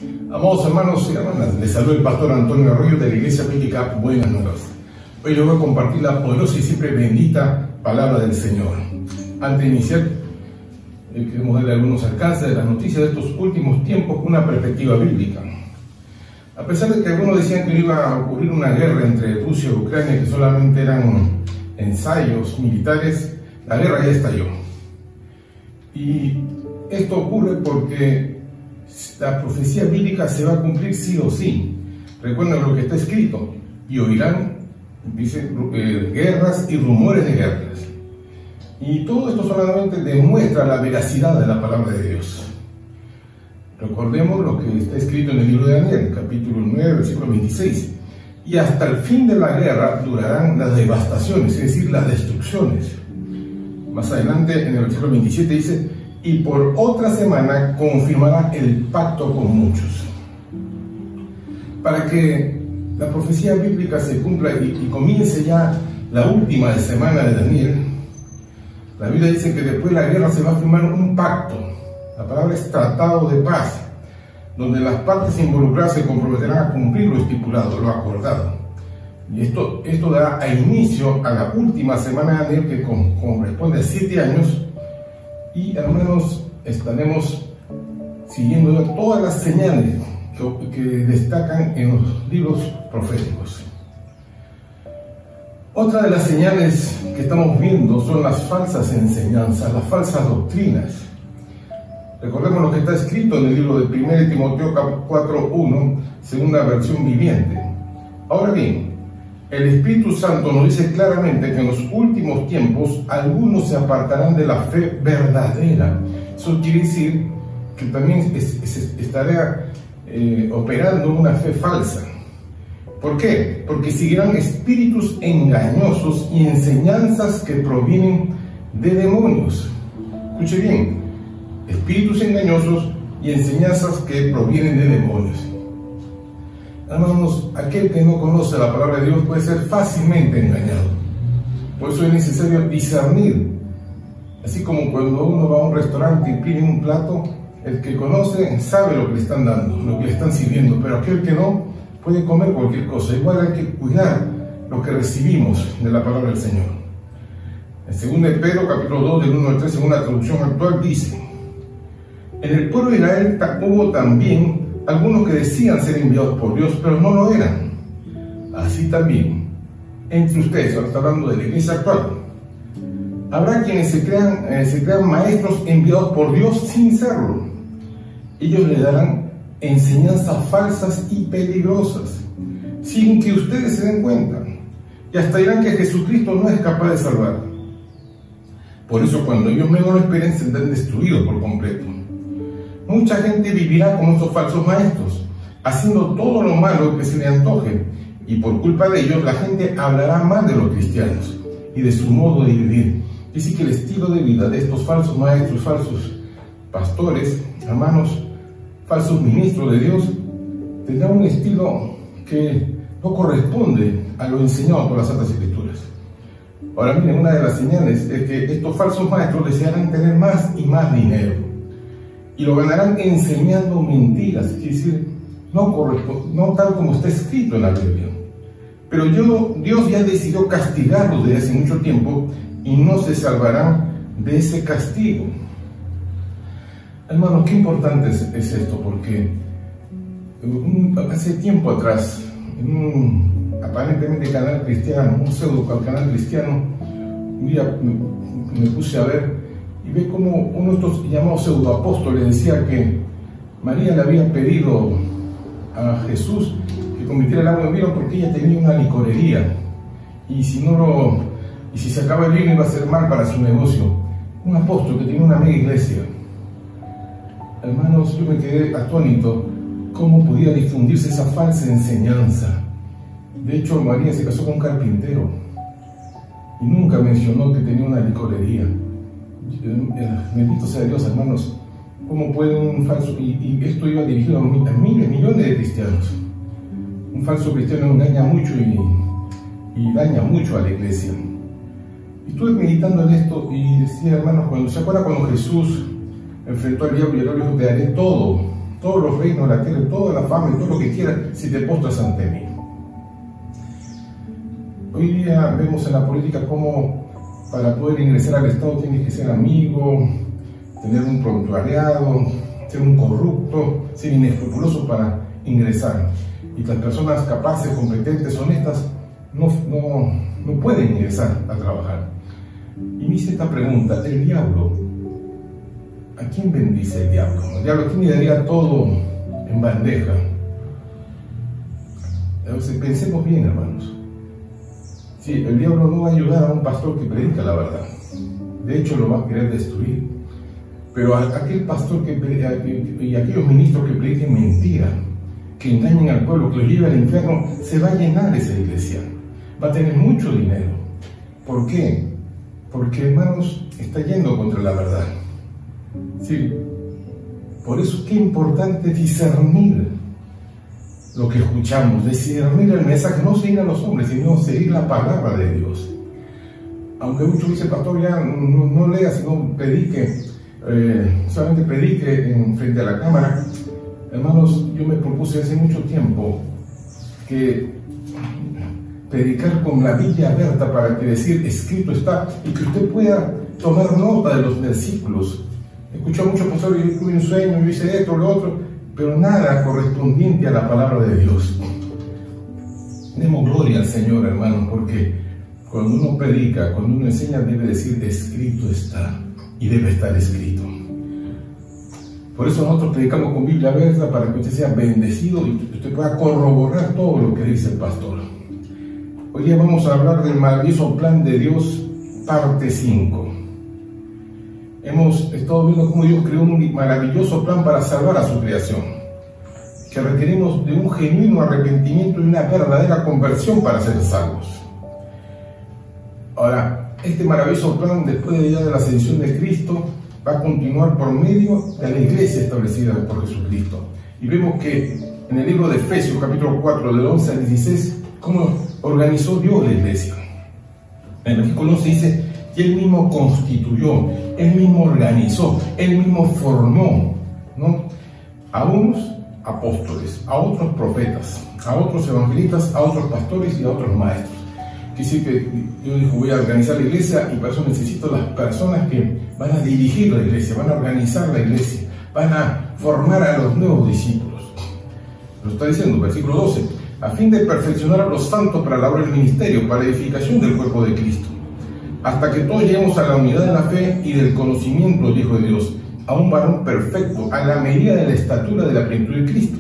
Amados hermanos y hermanas, les saluda el pastor Antonio Arroyo de la Iglesia Bíblica Buenas Nuevas. Hoy les voy a compartir la poderosa y siempre bendita palabra del Señor. Antes de iniciar, queremos darle algunos alcances de las noticias de estos últimos tiempos con una perspectiva bíblica. A pesar de que algunos decían que iba a ocurrir una guerra entre Rusia y Ucrania, que solamente eran ensayos militares, la guerra ya estalló. Y esto ocurre porque la profecía bíblica se va a cumplir sí o sí. Recuerden lo que está escrito: y oirán, dice, guerras y rumores de guerras. Y todo esto solamente demuestra la veracidad de la palabra de Dios. Recordemos lo que está escrito en el libro de Daniel, capítulo 9, versículo 26. Y hasta el fin de la guerra durarán las devastaciones, es decir, las destrucciones. Más adelante, en el versículo 27 dice: y por otra semana confirmará el pacto con muchos. Para que la profecía bíblica se cumpla y comience ya la última semana de Daniel, la Biblia dice que después de la guerra se va a firmar un pacto. La palabra es tratado de paz, donde las partes involucradas se comprometerán a cumplir lo estipulado, lo acordado. Y esto dará inicio a la última semana de Daniel, que corresponde a 7 años. Y hermanos, estaremos siguiendo todas las señales que destacan en los libros proféticos. Otra de las señales que estamos viendo son las falsas enseñanzas, las falsas doctrinas. Recordemos lo que está escrito en el libro de 1 Timoteo 4:1, segunda versión viviente. Ahora bien, el Espíritu Santo nos dice claramente que en los últimos tiempos algunos se apartarán de la fe verdadera. Eso quiere decir que también estará operando una fe falsa. ¿Por qué? Porque seguirán espíritus engañosos y enseñanzas que provienen de demonios. Escuche bien: espíritus engañosos y enseñanzas que provienen de demonios. Hermanos, aquel que no conoce la palabra de Dios puede ser fácilmente engañado. Por eso es necesario discernir. Así como cuando uno va a un restaurante y pide un plato, el que conoce sabe lo que le están dando, lo que le están sirviendo, pero aquel que no puede comer cualquier cosa. Igual hay que cuidar lo que recibimos de la palabra del Señor. En 2 Pedro capítulo 2 del 1 al 3, según la traducción actual, dice: en el pueblo de Israel hubo también algunos que decían ser enviados por Dios, pero no lo eran. Así también entre ustedes, ahora está hablando de la iglesia actual, habrá quienes se crean maestros enviados por Dios sin serlo. Ellos le darán enseñanzas falsas y peligrosas, sin que ustedes se den cuenta, y hasta dirán que Jesucristo no es capaz de salvar. Por eso, cuando ellos menos lo esperen, serán destruidos por completo. Mucha gente vivirá como estos falsos maestros, haciendo todo lo malo que se le antoje, y por culpa de ellos la gente hablará mal de los cristianos y de su modo de vivir. Dice que el estilo de vida de estos falsos maestros, falsos pastores, hermanos, falsos ministros de Dios, tendrá un estilo que no corresponde a lo enseñado por las Santas Escrituras. Ahora miren, una de las señales es que estos falsos maestros desearán tener más y más dinero, y lo ganarán enseñando mentiras, es decir, no tal como está escrito en la Biblia. Pero Dios ya decidió castigarlos desde hace mucho tiempo, y no se salvarán de ese castigo. Hermanos, qué importante es esto, porque hace tiempo atrás, en un aparentemente canal cristiano, un pseudo canal cristiano, un día me puse a ver y ve como uno de estos llamados pseudoapóstoles decía que María le había pedido a Jesús que convirtiera el agua en vino porque ella tenía una licorería, y si se acaba el vino iba a ser mal para su negocio. Un apóstol que tenía una mega iglesia. Hermanos, yo me quedé atónito cómo podía difundirse esa falsa enseñanza. De hecho, María se casó con un carpintero y nunca mencionó que tenía una licorería. Bendito sea Dios, hermanos. ¿Cómo puede un falso? Y esto iba dirigido a miles, millones de cristianos. Un falso cristiano engaña mucho y daña mucho a la iglesia. Y estuve meditando en esto y decía, hermanos, ¿se acuerda cuando Jesús enfrentó al diablo y el diablo dijo: te daré todo todos los reinos de la tierra, toda la fama y todo lo que quieras si te postras ante mí. Hoy día vemos en la política cómo para poder ingresar al Estado tienes que ser amigo, tener un prontuariado, ser un corrupto, ser inescrupuloso para ingresar. Y las personas capaces, competentes, honestas, no pueden ingresar a trabajar. Y me hice esta pregunta: el diablo, ¿a quién bendice el diablo? El diablo, ¿a quién le daría todo en bandeja? Entonces, pensemos bien, hermanos. Sí, el diablo no va a ayudar a un pastor que predica la verdad. De hecho, lo va a querer destruir. Pero aquel pastor y aquellos ministros que prediquen mentira, que engañen al pueblo, que los lleven al infierno, se va a llenar esa iglesia. Va a tener mucho dinero. ¿Por qué? Porque, hermanos, está yendo contra la verdad. Sí. Por eso qué importante discernir lo que escuchamos, discernir el mensaje, no seguir a los hombres, sino seguir la palabra de Dios. Aunque muchos dicen, pastor, ya no lea, sino predique, solamente predique en frente a la cámara. Hermanos, yo me propuse hace mucho tiempo que predicar con la Biblia abierta para que decir escrito está y que usted pueda tomar nota de los versículos. Escuché a muchos pastores, yo tuve un sueño, yo hice esto, lo otro, pero nada correspondiente a la palabra de Dios. Demos gloria al Señor, hermanos, porque cuando uno predica, cuando uno enseña, debe decir escrito está, y debe estar escrito. Por eso nosotros predicamos con Biblia abierta, para que usted sea bendecido y usted pueda corroborar todo lo que dice el pastor. Hoy día vamos a hablar del maravilloso plan de Dios, parte 5. Hemos estado viendo cómo Dios creó un maravilloso plan para salvar a su creación, que requerimos de un genuino arrepentimiento y una verdadera conversión para ser salvos. Ahora, este maravilloso plan, después de la ascensión de Cristo, va a continuar por medio de la iglesia establecida por Jesucristo. Y vemos que en el libro de Efesios, capítulo 4, del 11 al 16, cómo organizó Dios la iglesia. En el versículo 11 dice que Él mismo constituyó, Él mismo organizó, Él mismo formó, ¿no?, a unos apóstoles, a otros profetas, a otros evangelistas, a otros pastores y a otros maestros. Quiere decir que Dios dijo, voy a organizar la iglesia y para eso necesito las personas que van a dirigir la iglesia, van a organizar la iglesia, van a formar a los nuevos discípulos. Lo está diciendo, versículo 12, a fin de perfeccionar a los santos para la obra del ministerio, para la edificación del cuerpo de Cristo, hasta que todos lleguemos a la unidad de la fe y del conocimiento del Hijo de Dios, a un varón perfecto, a la medida de la estatura de la plenitud de Cristo.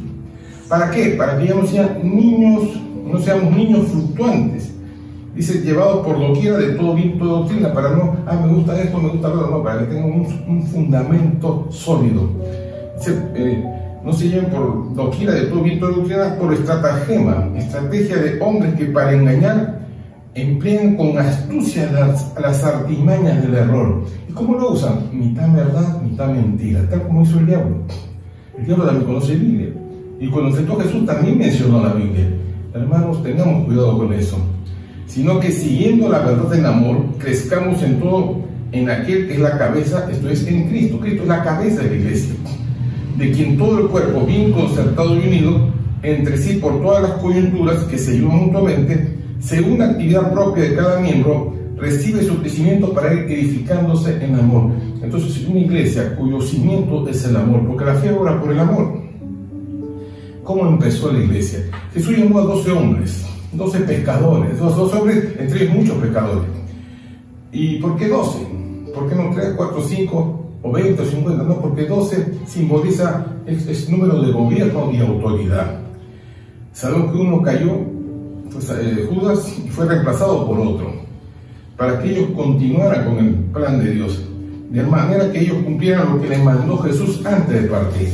¿Para qué? Para que ya no seamos niños fluctuantes, dice, llevados por doquiera de todo viento de doctrina, para no, me gusta esto, me gusta lo otro, no, para que tengan un fundamento sólido. Dice, no se lleven por doquiera de todo viento de doctrina, por estrategia de hombres que para engañar emplean con astucia las artimañas del error. ¿Y cómo lo usan? Mitad verdad, mitad mentira, tal como hizo el diablo. El diablo también conoce la Biblia, y cuando enfrentó a Jesús también mencionó la Biblia. Hermanos, tengamos cuidado con eso, sino que siguiendo la verdad en amor, crezcamos en todo, en aquel que es la cabeza, esto es, en Cristo. Cristo es la cabeza de la iglesia, de quien todo el cuerpo, bien concertado y unido entre sí por todas las coyunturas que se ayudan mutuamente, según la actividad propia de cada miembro, recibe su crecimiento para ir edificándose en amor. Entonces, una iglesia cuyo cimiento es el amor, porque la fe obra por el amor. ¿Cómo empezó la iglesia? Jesús llamó a 12 hombres, 12 pescadores, 12 hombres, entre ellos muchos pescadores. ¿Y por qué 12? ¿Por qué no 3, 4, 5 o 20 o 50? No, porque 12 simboliza el número de gobierno y autoridad. Sabemos que uno cayó, Judas, y fue reemplazado por otro, para que ellos continuaran con el plan de Dios, de manera que ellos cumplieran lo que les mandó Jesús antes de partir.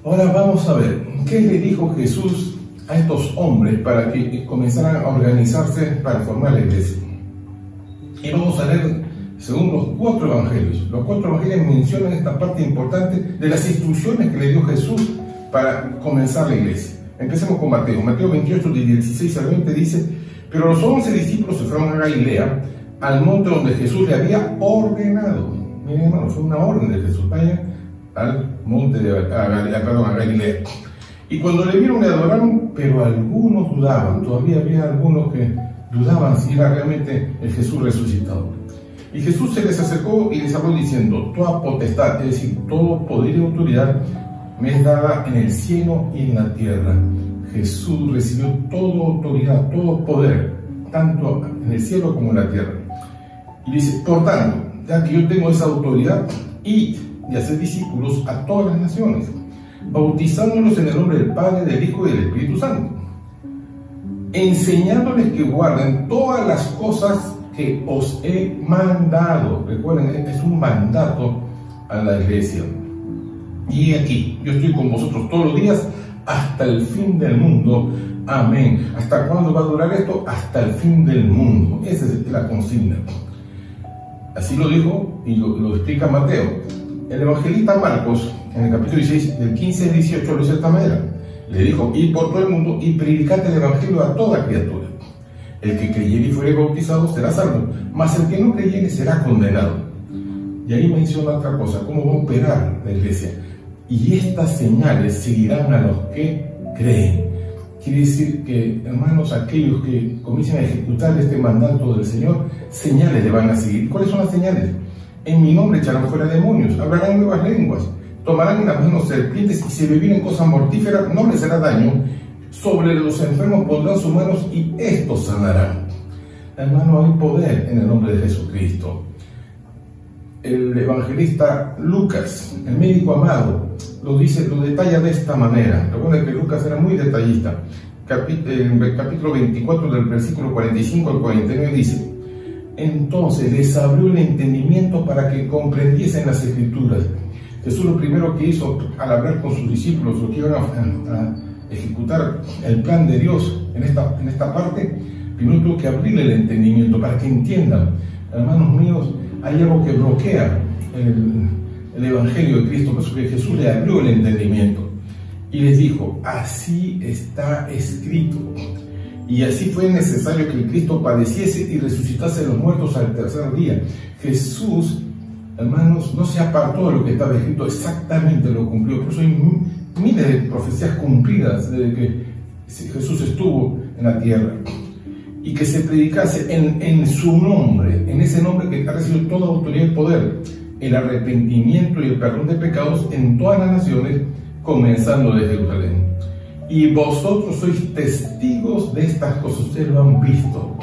Ahora vamos a ver, ¿qué le dijo Jesús a estos hombres para que comenzaran a organizarse para formar la iglesia? Y vamos a leer según los 4 evangelios. Los 4 evangelios mencionan esta parte importante de las instrucciones que le dio Jesús para comenzar la iglesia. Empecemos con Mateo. Mateo 28, de 16 al 20 dice, pero los 11 discípulos se fueron a Galilea, al monte donde Jesús le había ordenado. Miren, hermano, fue una orden de Jesús. Vayan al monte a Galilea. Y cuando le vieron le adoraron, pero algunos dudaban, todavía había algunos que dudaban si era realmente el Jesús resucitado. Y Jesús se les acercó y les habló diciendo: toda potestad, es decir, todo poder y autoridad me es dada en el cielo y en la tierra. Jesús recibió toda autoridad, todo poder, tanto en el cielo como en la tierra. Y dice: por tanto, ya que yo tengo esa autoridad, id y haced discípulos a todas las naciones, bautizándolos en el nombre del Padre, del Hijo y del Espíritu Santo, enseñándoles que guarden todas las cosas que os he mandado. Recuerden, es un mandato a la iglesia. Y aquí, yo estoy con vosotros todos los días hasta el fin del mundo. Amén. ¿Hasta cuándo va a durar esto? Hasta el fin del mundo. Esa es la consigna. Así lo dijo y lo explica Mateo. El evangelista Marcos, en el capítulo 16, del 15 al 18, lo dice de esta manera. Le dijo: id por todo el mundo y predicad el evangelio a toda criatura. El que creyere y fuere bautizado será salvo, mas el que no creyere será condenado. Y ahí menciona otra cosa: cómo va a operar la iglesia. Y estas señales seguirán a los que creen. Quiere decir que, hermanos, aquellos que comiencen a ejecutar este mandato del Señor, señales le van a seguir. ¿Cuáles son las señales? En mi nombre echarán fuera demonios, hablarán nuevas lenguas, tomarán en las manos serpientes, y si bebieren cosas mortíferas no les hará daño. Sobre los enfermos pondrán sus manos y estos sanarán. Hermano, hay poder en el nombre de Jesucristo. El evangelista Lucas, el médico amado, lo detalla de esta manera. Recuerden que Lucas era muy detallista. En el capítulo 24, del versículo 45 al 49, dice: entonces les abrió el entendimiento para que comprendiesen las Escrituras. Jesús lo primero que hizo al hablar con sus discípulos, lo que iban a ejecutar el plan de Dios en esta parte, primero tuvo que abrirle el entendimiento para que entiendan. Hermanos míos, hay algo que bloquea el Evangelio de Cristo, por eso que Jesús le abrió el entendimiento y les dijo: así está escrito. Y así fue necesario que el Cristo padeciese y resucitase de los muertos al tercer día. Jesús, hermanos, no se apartó de lo que estaba escrito, exactamente lo cumplió. Por eso hay miles de profecías cumplidas desde que Jesús estuvo en la tierra. Y que se predicase en su nombre, en ese nombre que ha recibido toda autoridad y poder, el arrepentimiento y el perdón de pecados en todas las naciones, comenzando desde Jerusalén. Y vosotros sois testigos de estas cosas, ustedes lo han visto.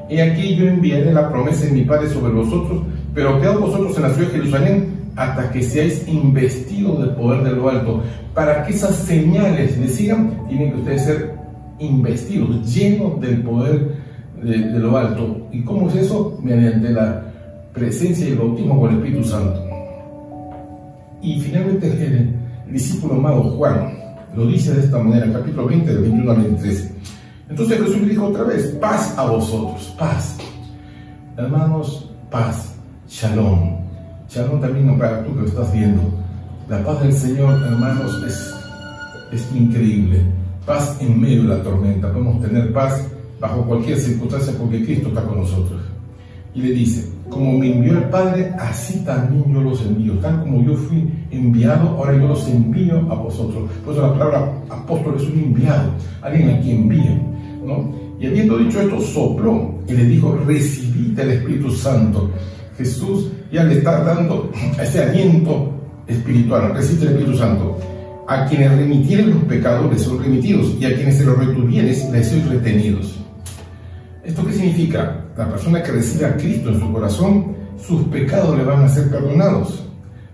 He aquí yo enviaré la promesa de mi Padre sobre vosotros, pero quedad vosotros en la ciudad de Jerusalén hasta que seáis investidos del poder de lo alto. Para que esas señales les sigan, tienen que ustedes ser investidos, llenos del poder de lo alto. ¿Y cómo es eso? Mediante la presencia y el bautismo con el Espíritu Santo. Y finalmente el discípulo amado Juan lo dice de esta manera, capítulo 20, del 21 al 23. Entonces Jesús le dijo otra vez: paz a vosotros, paz. Hermanos, paz, shalom. Shalom también para tú que lo estás viendo. La paz del Señor, hermanos, es increíble. Paz en medio de la tormenta. Podemos tener paz bajo cualquier circunstancia porque Cristo está con nosotros. Y le dice: como me envió el Padre, así también yo los envío. Tal como yo fui enviado, ahora yo los envío a vosotros. Por eso la palabra apóstol es un enviado, alguien a quien envían, ¿no? Y habiendo dicho esto, sopló y le dijo: recibid el Espíritu Santo. Jesús ya le está dando ese aliento espiritual: recibid el Espíritu Santo. A quienes remitieren los pecados les son remitidos, y a quienes se los retuvieres les son retenidos. ¿Esto qué significa? La persona que recibe a Cristo en su corazón, sus pecados le van a ser perdonados,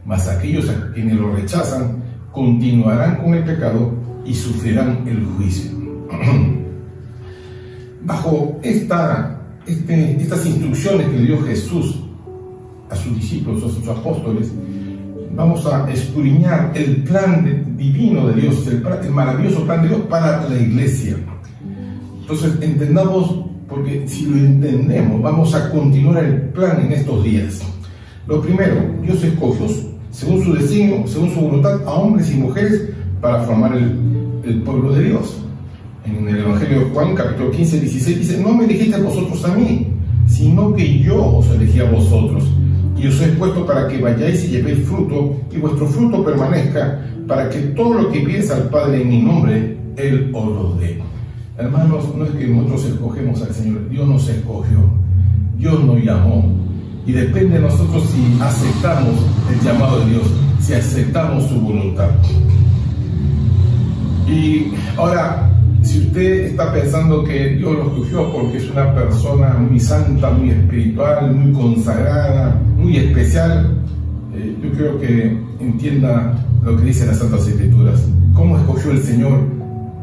mas aquellos a quienes lo rechazan continuarán con el pecado y sufrirán el juicio. Bajo estas instrucciones que le dio Jesús a sus discípulos, a sus apóstoles, vamos a escudriñar el plan divino de Dios, el maravilloso plan de Dios para la iglesia. Entonces entendamos, porque si lo entendemos, vamos a continuar el plan en estos días. Lo primero, Dios escogió, según su designio, según su voluntad, a hombres y mujeres para formar el pueblo de Dios. En el Evangelio de Juan, capítulo 15, 16, dice: no me elegisteis vosotros a mí, sino que yo os elegí a vosotros, y os he puesto para que vayáis y llevéis fruto, y vuestro fruto permanezca, para que todo lo que pides al Padre en mi nombre, Él os lo dé. Hermanos, no es que nosotros escogemos al Señor, Dios nos escogió, Dios nos llamó, y depende de nosotros si aceptamos el llamado de Dios, si aceptamos su voluntad. Y ahora, si usted está pensando que Dios lo escogió porque es una persona muy santa, muy espiritual, muy consagrada, muy especial, yo creo que entienda lo que dicen las Santas Escrituras. ¿Cómo escogió el Señor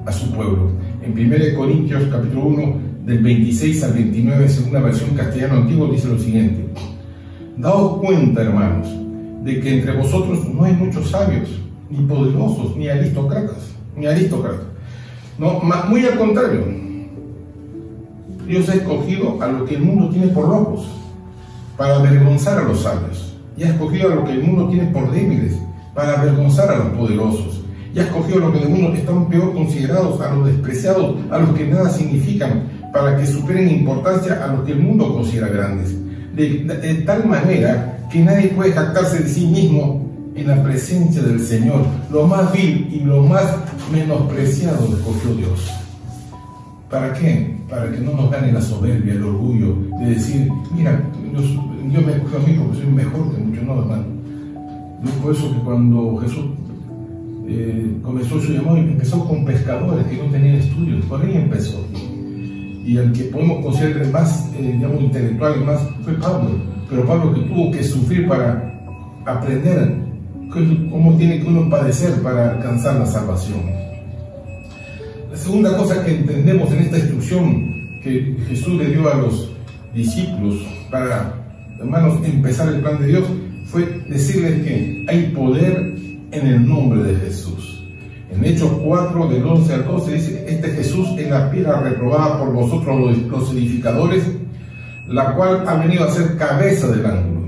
a su pueblo? En 1 Corintios capítulo 1, del 26 al 29, según la versión castellano antiguo, dice lo siguiente: daos cuenta, hermanos, de que entre vosotros no hay muchos sabios, ni poderosos, ni aristócratas. No, muy al contrario, Dios ha escogido a lo que el mundo tiene por locos, para avergonzar a los sabios, y ha escogido a lo que el mundo tiene por débiles, para avergonzar a los poderosos, y ha escogido a los que en el mundo están peor considerados, a los despreciados, a los que nada significan, para que superen en importancia a los que el mundo considera grandes, de tal manera que nadie puede jactarse de sí mismo en la presencia del Señor. Lo más vil y lo más menospreciado escogió Dios. ¿Para qué? Para que no nos gane la soberbia, el orgullo de decir, mira, Dios me escogió a mí porque soy mejor que muchos. No, hermano. No es por eso que cuando Jesús comenzó su llamado, empezó con pescadores que no tenían estudios, por ahí empezó. Y el que podemos considerar más, intelectual y más, fue Pablo. Pero Pablo, que tuvo que sufrir para aprender cómo tiene que uno padecer para alcanzar la salvación. La segunda cosa que entendemos en esta instrucción que Jesús le dio a los discípulos para, hermanos, empezar el plan de Dios, fue decirles que hay poder en el nombre de Jesús. En Hechos 4, del 11 al 12, dice: este Jesús es la piedra reprobada por vosotros los edificadores, la cual ha venido a ser cabeza del ángulo.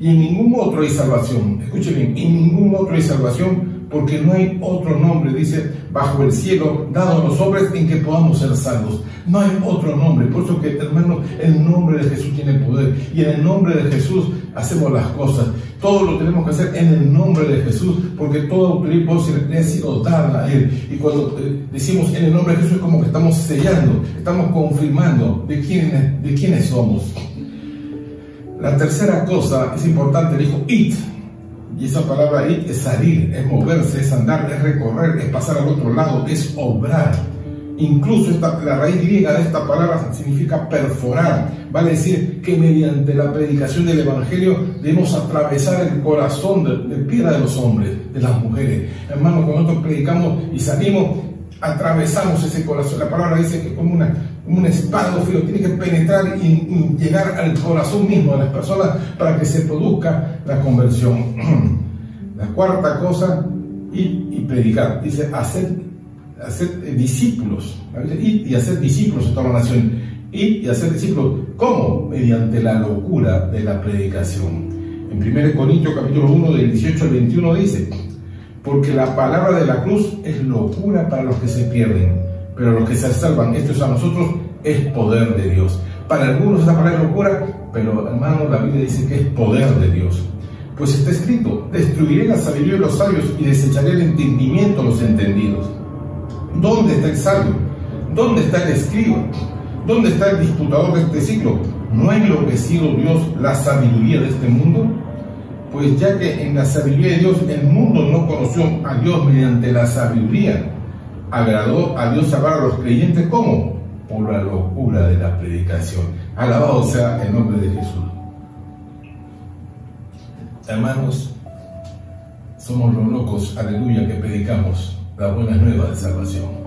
Y en ningún otro hay salvación. Escuchen bien, en ningún otro hay salvación, porque no hay otro nombre, dice, bajo el cielo, dado a los hombres en que podamos ser salvos. No hay otro nombre. Por eso que, hermanos, el nombre de Jesús tiene poder. Y en el nombre de Jesús hacemos las cosas. Todo lo tenemos que hacer en el nombre de Jesús, porque toda autoridad le ha sido dada a Él. Y cuando decimos en el nombre de Jesús, es como que estamos sellando, estamos confirmando de quiénes somos. La tercera cosa es importante, dijo it, y esa palabra it es salir, es moverse, es andar, es recorrer, es pasar al otro lado, es obrar. Incluso la raíz griega de esta palabra significa perforar, vale decir que mediante la predicación del Evangelio debemos atravesar el corazón de piedra de los hombres, de las mujeres. Hermanos, cuando nosotros predicamos y salimos, atravesamos ese corazón. La palabra dice que es como una espada o filo, tiene que penetrar y llegar al corazón mismo de las personas para que se produzca la conversión. La cuarta cosa, ir y predicar, dice hacer discípulos, ir y hacer discípulos a toda la nación. Ir y hacer discípulos, ¿cómo? Mediante la locura de la predicación. En 1 Corintios capítulo 1 del 18 al 21 dice: porque la palabra de la cruz es locura para los que se pierden, pero los que se salvan, estos a nosotros, es poder de Dios. Para algunos esa palabra es locura, pero hermanos, la Biblia dice que es poder de Dios. Pues está escrito: destruiré la sabiduría de los sabios y desecharé el entendimiento de los entendidos. ¿Dónde está el sabio? ¿Dónde está el escriba? ¿Dónde está el disputador de este siglo? ¿No ha enloquecido Dios la sabiduría de este mundo? Pues ya que en la sabiduría de Dios el mundo no conoció a Dios mediante la sabiduría, agradó a Dios salvar a los creyentes, ¿cómo? Por la locura de la predicación. Alabado sea el nombre de Jesús. Hermanos, somos los locos, aleluya, que predicamos la buena nueva de salvación.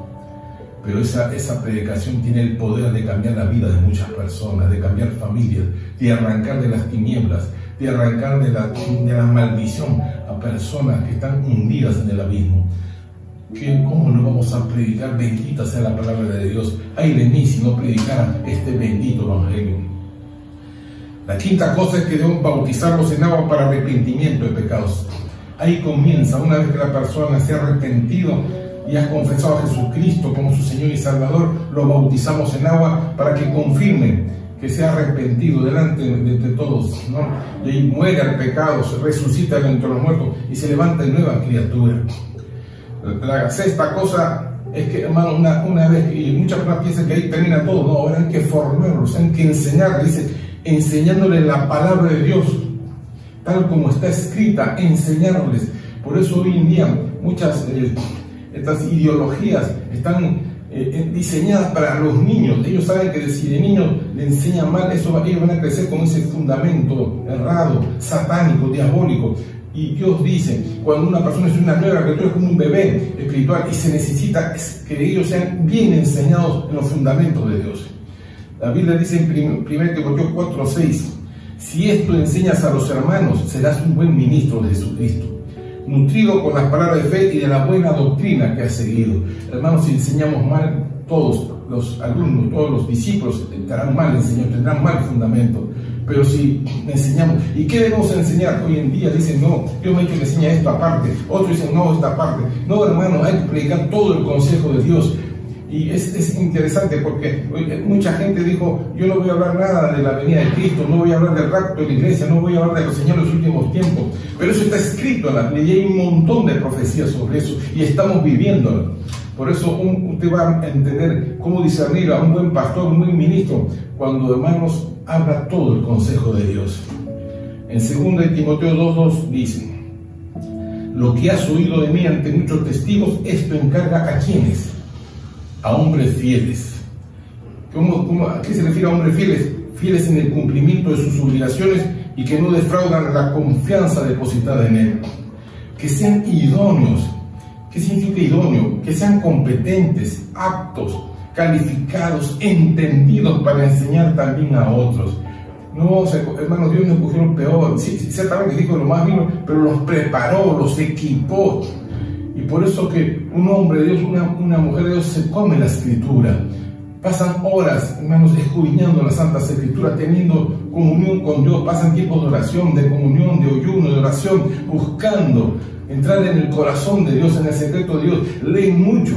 Pero esa predicación tiene el poder de cambiar la vida de muchas personas, de cambiar familias, de arrancar de las tinieblas, de arrancar de la maldición a personas que están hundidas en el abismo. ¿Cómo no vamos a predicar? Bendita sea la palabra de Dios. Ay de mí si no predicara este bendito evangelio. La quinta cosa es que debemos bautizarlos en agua para arrepentimiento de pecados. Ahí comienza, una vez que la persona se ha arrepentido y ha confesado a Jesucristo como su Señor y Salvador, lo bautizamos en agua para que confirme que se ha arrepentido delante de todos, ¿no? Y ahí muere al pecado, se resucita entre los muertos y se levanta en nueva criatura. La sexta cosa es que, hermanos, una vez, y muchas personas piensan que ahí termina todo, no, ahora hay que formarlos, hay que enseñarles, dice, enseñándoles la palabra de Dios, tal como está escrita, enseñarles. Por eso hoy en día muchas estas ideologías están diseñadas para los niños. Ellos saben que si de niños le enseñan mal, ellos van a crecer con ese fundamento errado, satánico, diabólico. Y Dios dice, cuando una persona es una nueva criatura, es como un bebé espiritual, y se necesita que ellos sean bien enseñados en los fundamentos de Dios. La Biblia dice en 1 Timoteo 4:6, si esto enseñas a los hermanos, serás un buen ministro de Jesucristo, nutrido con las palabras de fe y de la buena doctrina que has seguido. Hermanos, si enseñamos mal, todos los alumnos, todos los discípulos estarán mal enseñados, tendrán mal fundamento. Pero si enseñamos, ¿y qué debemos enseñar? Hoy en día dicen, no, Dios me ha dicho que enseña esto aparte, otros dicen, no, esta parte. No, hermano, hay que predicar todo el consejo de Dios. Y es interesante porque mucha gente dijo, yo no voy a hablar nada de la venida de Cristo, no voy a hablar del rapto de la iglesia, no voy a hablar de los señales de los últimos tiempos. Pero eso está escrito en la Biblia y hay un montón de profecías sobre eso y estamos viviéndolo. Por eso usted va a entender cómo discernir a un buen pastor, un buen ministro, cuando, hermanos, habla todo el consejo de Dios. En 2 Timoteo 2:2 dice, lo que has oído de mí ante muchos testigos, esto encarga a quienes, a hombres fieles. ¿A qué se refiere a hombres fieles? Fieles en el cumplimiento de sus obligaciones y que no defraudan la confianza depositada en él. Que sean idóneos. ¿Qué significa idóneo? Que sean competentes, aptos, calificados, entendidos para enseñar también a otros. No, hermanos, Dios nos escogió lo peor. Sí, ciertamente dijo lo más bien, pero los preparó, los equipó. Y por eso que un hombre de Dios, una mujer de Dios se come la Escritura. Pasan horas, hermanos, escudriñando la Santa Escritura, teniendo comunión con Dios. Pasan tiempos de oración, de comunión, de ayuno, de oración, buscando entrar en el corazón de Dios, en el secreto de Dios. Leen mucho.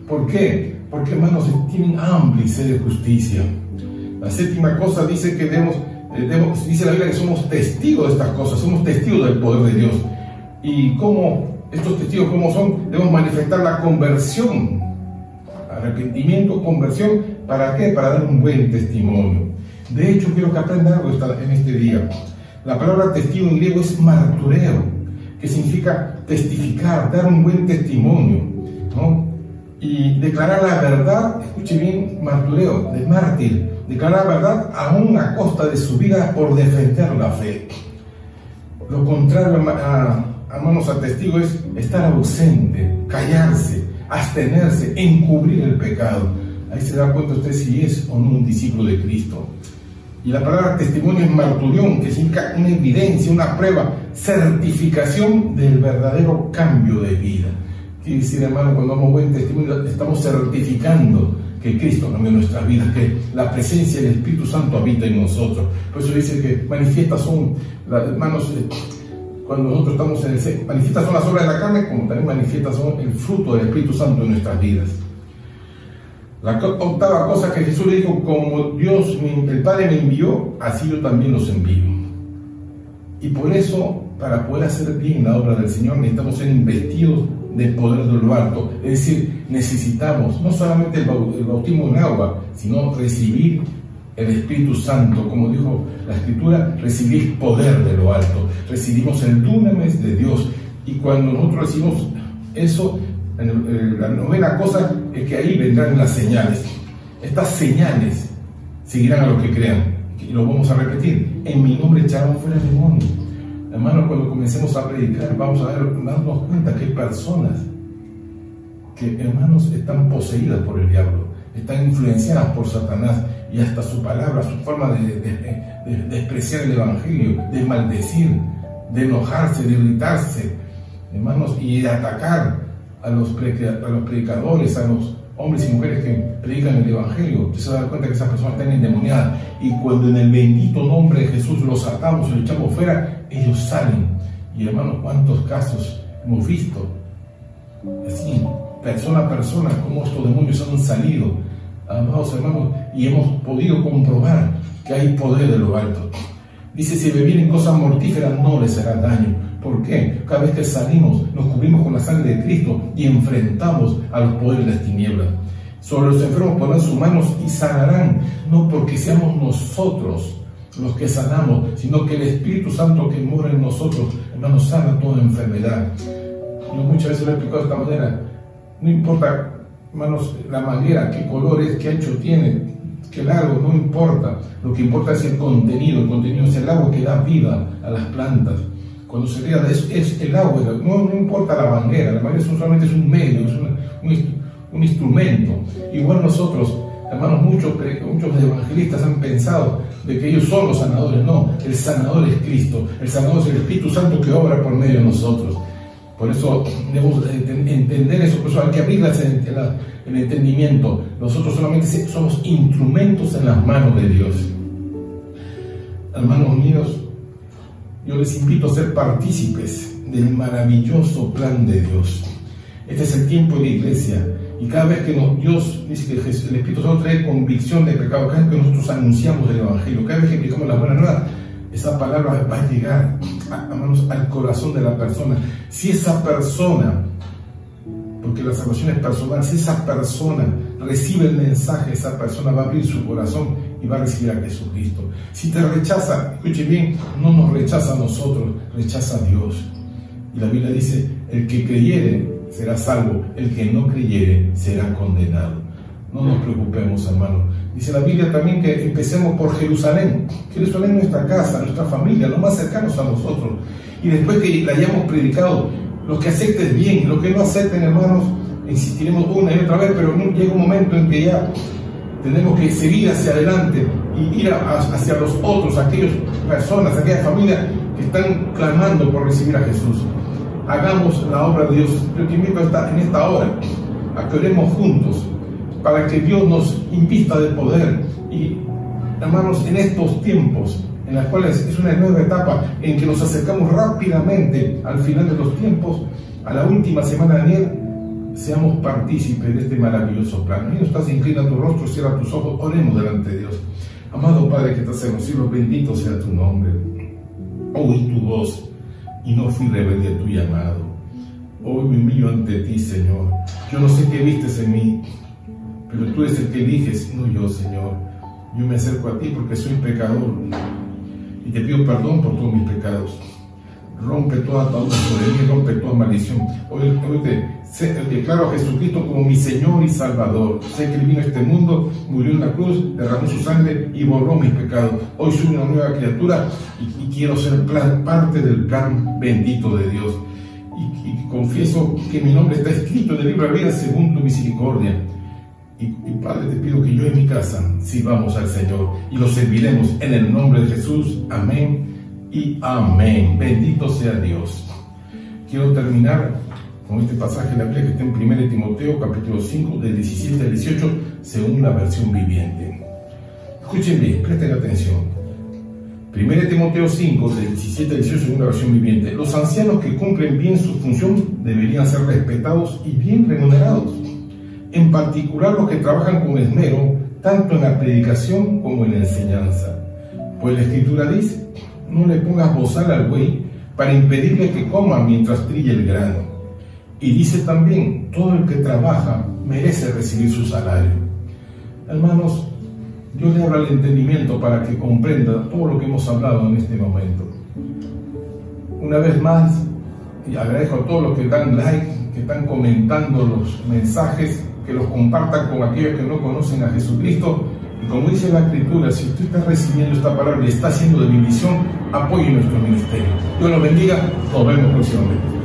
¿Por qué? Porque, hermanos, tienen hambre y sed de justicia. La séptima cosa dice que dice la Biblia que somos testigos de estas cosas, somos testigos del poder de Dios. Y cómo estos testigos, ¿cómo son? Debemos manifestar la conversión, arrepentimiento, conversión. ¿Para qué? Para dar un buen testimonio. De hecho, quiero que aprenda algo en este día. La palabra testigo en griego es martureo, que significa testificar, dar un buen testimonio, ¿no? Y declarar la verdad, escuche bien, martureo, de mártir, declarar la verdad aún a costa de su vida por defender la fe. Lo contrario hermanos, a testigo es estar ausente, callarse, abstenerse, encubrir el pecado. Ahí se da cuenta usted si es o no un discípulo de Cristo. Y la palabra testimonio es marturión, que significa una evidencia, una prueba, certificación del verdadero cambio de vida. Quiere decir, hermano, cuando damos buen testimonio, estamos certificando que Cristo cambió nuestras vidas, que la presencia del Espíritu Santo habita en nosotros. Por eso dice que manifiestas son, hermanos, cuando nosotros estamos en el ser, manifiestas son las obras de la carne, como también manifiestas son el fruto del Espíritu Santo en nuestras vidas. La octava cosa que Jesús le dijo, como Dios, el Padre me envió, así yo también los envío. Y por eso, para poder hacer bien la obra del Señor, necesitamos ser investidos del poder de lo alto. Es decir, necesitamos no solamente el bautismo en agua, sino recibir el Espíritu Santo. Como dijo la Escritura, recibir poder de lo alto. Recibimos el dunamis de Dios. Y cuando nosotros recibimos eso, la novena cosa es que ahí vendrán las señales. Estas señales seguirán a los que crean. Y lo vamos a repetir. En mi nombre echarán fuera demonios. Hermanos, cuando comencemos a predicar, vamos a darnos cuenta que hay personas que, hermanos, están poseídas por el diablo, están influenciadas por Satanás, y hasta su palabra, su forma de despreciar el Evangelio, de maldecir, de enojarse, de irritarse, hermanos, y de atacar a los predicadores, a los hombres y mujeres que predican el Evangelio. Usted se da cuenta que esas personas están endemoniadas, y cuando en el bendito nombre de Jesús los atamos y los echamos fuera, ellos salen. Y hermanos, cuántos casos hemos visto así, persona a persona, cómo estos demonios han salido. Amados hermanos, y hemos podido comprobar que hay poder de lo alto. Dice, si bebieren cosas mortíferas no les hará daño. ¿Por qué? Cada vez que salimos nos cubrimos con la sangre de Cristo y enfrentamos a los poderes de las tinieblas. Sobre los enfermos pondrán sus manos y sanarán, no porque seamos nosotros los que sanamos, sino que el Espíritu Santo que mora en nosotros, hermanos, sana toda enfermedad. Yo muchas veces lo he explicado de esta manera. No importa, hermanos, la manguera, qué color es, qué ancho tiene, qué largo, no importa. Lo que importa es el contenido es el agua que da vida a las plantas. Cuando se riega es el agua, no importa la manguera solamente es un medio, es un instrumento. Igual nosotros, hermanos, muchos evangelistas han pensado de que ellos son los sanadores. No, el sanador es Cristo, el sanador es el Espíritu Santo que obra por medio de nosotros. Por eso debemos entender eso, por eso hay que abrir el entendimiento. Nosotros solamente somos instrumentos en las manos de Dios. Hermanos míos, yo les invito a ser partícipes del maravilloso plan de Dios. Este es el tiempo de la iglesia, y cada vez que Dios dice que el Espíritu Santo trae convicción de pecado, cada vez que nosotros anunciamos el Evangelio, cada vez que explicamos la buena nueva, esa palabra va a llegar al corazón de la persona. Si esa persona, porque la salvación es personal, si esa persona recibe el mensaje, esa persona va a abrir su corazón y va a recibir a Jesucristo. Si te rechaza, escuche bien, no nos rechaza a nosotros, rechaza a Dios. Y la Biblia dice, el que creyere será salvo, el que no creyere será condenado. No nos preocupemos, hermanos. Dice la Biblia también que empecemos por Jerusalén. Jerusalén es nuestra casa, nuestra familia, los más cercanos a nosotros. Y después que la hayamos predicado, los que acepten bien, los que no acepten, hermanos, insistiremos una y otra vez, pero llega un momento en que ya tenemos que seguir hacia adelante y ir hacia los otros, aquellas personas, aquellas familias que están clamando por recibir a Jesús. Hagamos la obra de Dios. Yo te invito en esta hora a que oremos juntos para que Dios nos invista de poder. Y, hermanos, en estos tiempos en los cuales es una nueva etapa en que nos acercamos rápidamente al final de los tiempos, a la última semana de Daniel, seamos partícipes de este maravilloso plan. Mira, estás, inclina tu rostro, cierra tus ojos, oremos delante de Dios. Amado Padre que estás en los cielos, bendito sea tu nombre. Oí tu voz y no fui rebelde a tu llamado. Hoy me humillo ante ti, Señor. Yo no sé qué vistes en mí, pero tú eres el que eliges, no yo, Señor. Yo me acerco a ti porque soy pecador y te pido perdón por todos mis pecados. Rompe toda atadura sobre mí, rompe toda maldición. Hoy te declaro a Jesucristo como mi Señor y Salvador. Sé que Él vino a este mundo, murió en la cruz, derramó su sangre y borró mis pecados. Hoy soy una nueva criatura y quiero ser parte del plan bendito de Dios. Y confieso que mi nombre está escrito en el libro de la vida según tu misericordia. Y Padre, te pido que yo en mi casa sirvamos al Señor y lo serviremos en el nombre de Jesús. Amén y amén. Bendito sea Dios. Quiero terminar con este pasaje de la Biblia que está en 1 Timoteo capítulo 5 del 17 al 18 según la versión viviente. Escuchen bien, presten atención. 1 Timoteo 5 del 17 al 18 según la versión viviente. Los ancianos que cumplen bien su función deberían ser respetados y bien remunerados. En particular los que trabajan con esmero, tanto en la predicación como en la enseñanza. Pues la Escritura dice, no le pongas bozal al buey para impedirle que coma mientras trilla el grano. Y dice también, todo el que trabaja merece recibir su salario. Hermanos, yo le abro el entendimiento para que comprenda todo lo que hemos hablado en este momento. Una vez más, y agradezco a todos los que dan like, que están comentando los mensajes, que los compartan con aquellos que no conocen a Jesucristo. Y como dice la Escritura, si tú estás recibiendo esta palabra y está siendo de bendición, apoye nuestro ministerio. Dios los bendiga. Nos vemos próximamente.